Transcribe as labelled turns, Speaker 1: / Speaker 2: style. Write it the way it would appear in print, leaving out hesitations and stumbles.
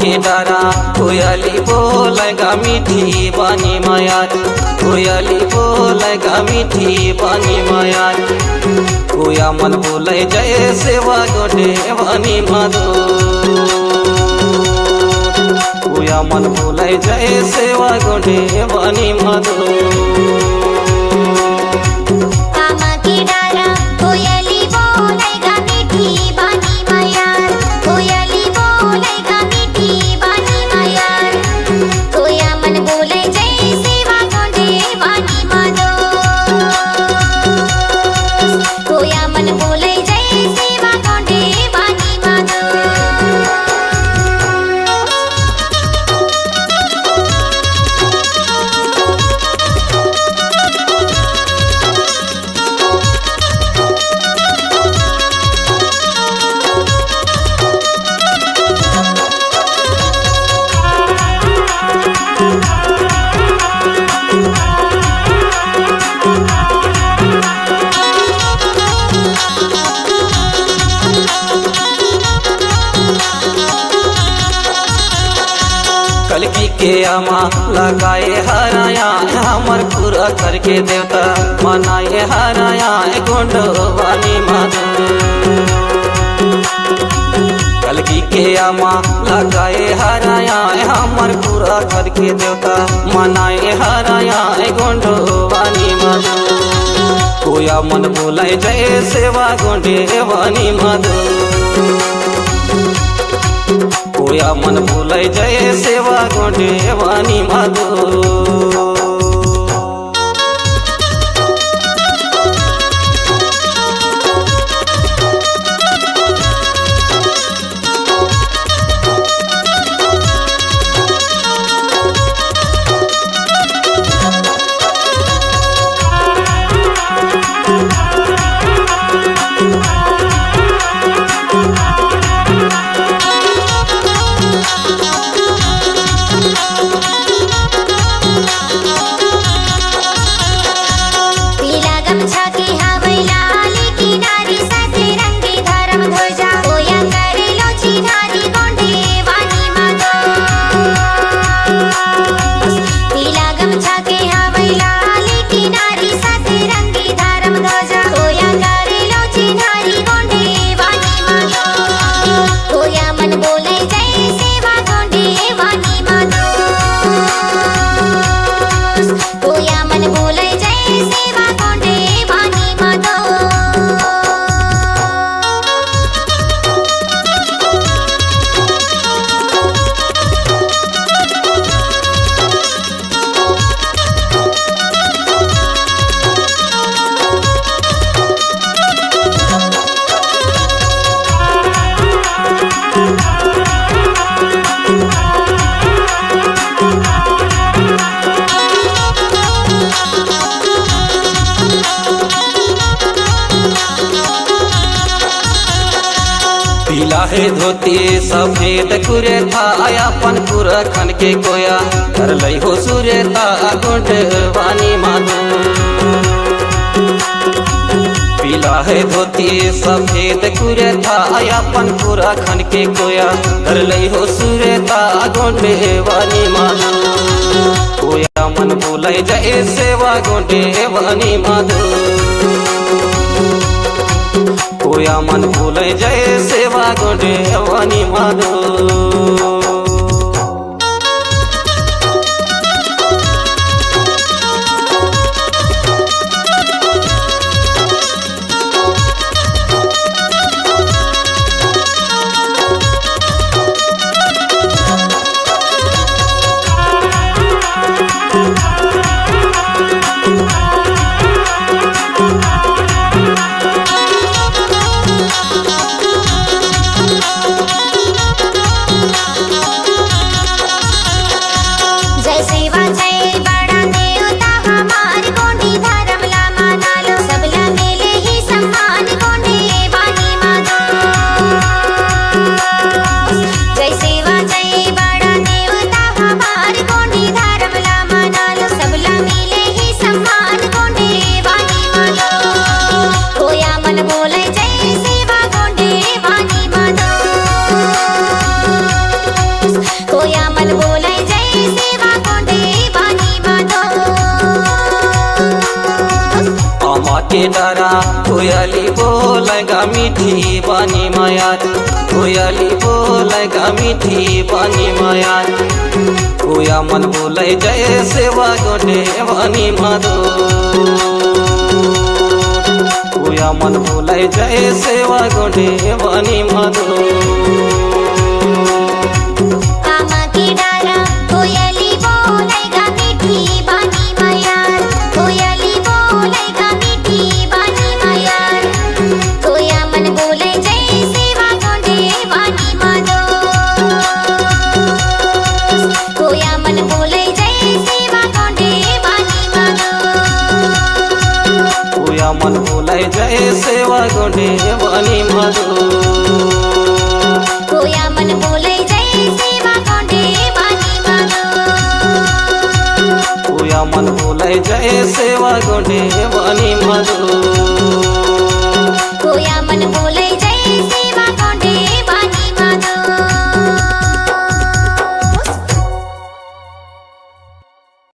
Speaker 1: के डारा कोयली बोलेगा मीठी बानी माया, कोयली बोलेगा मीठी बानी माया। कोया मन बोले जय सेवा गोडे बानी माधो, कोया मन बोले जय सेवा गोडे बानी माधो। कलकी के अमा लगाए हराया हमर पूरा करके देवता मनाए हराया गोंडवानी माधो। कलकी के अमा लगाए हराया हमर पूरा करके देवता मनाए हराया गोंडवानी माधो। कोया मन बोले जय सेवा गोंडवानी माधो, कोया मन बोले जय सेवा गोंडे वानी माधो। पीला है धोती सफेद कुरे था अपन पूरा खन के कोया कर लई हो सुरे था गोंडवानी माधो। पीला है धोती सफेद कुरे था अपन पूरा खन के कोया कर लई हो सुरे था गोंडवानी माधो। कोया मन बोले जय सेवा गोंडवानी माधो, कोया मन बोले जय सेवा गोंडवानी माधो। के डरा कोयली बोलेगा मीठी बानी माया कोयली बोलेगा मीठी बानी माया कोया मन बोले जय सेवा गोडे बानी माधो कोया मन बोले जय सेवा गोडे बानी माधो।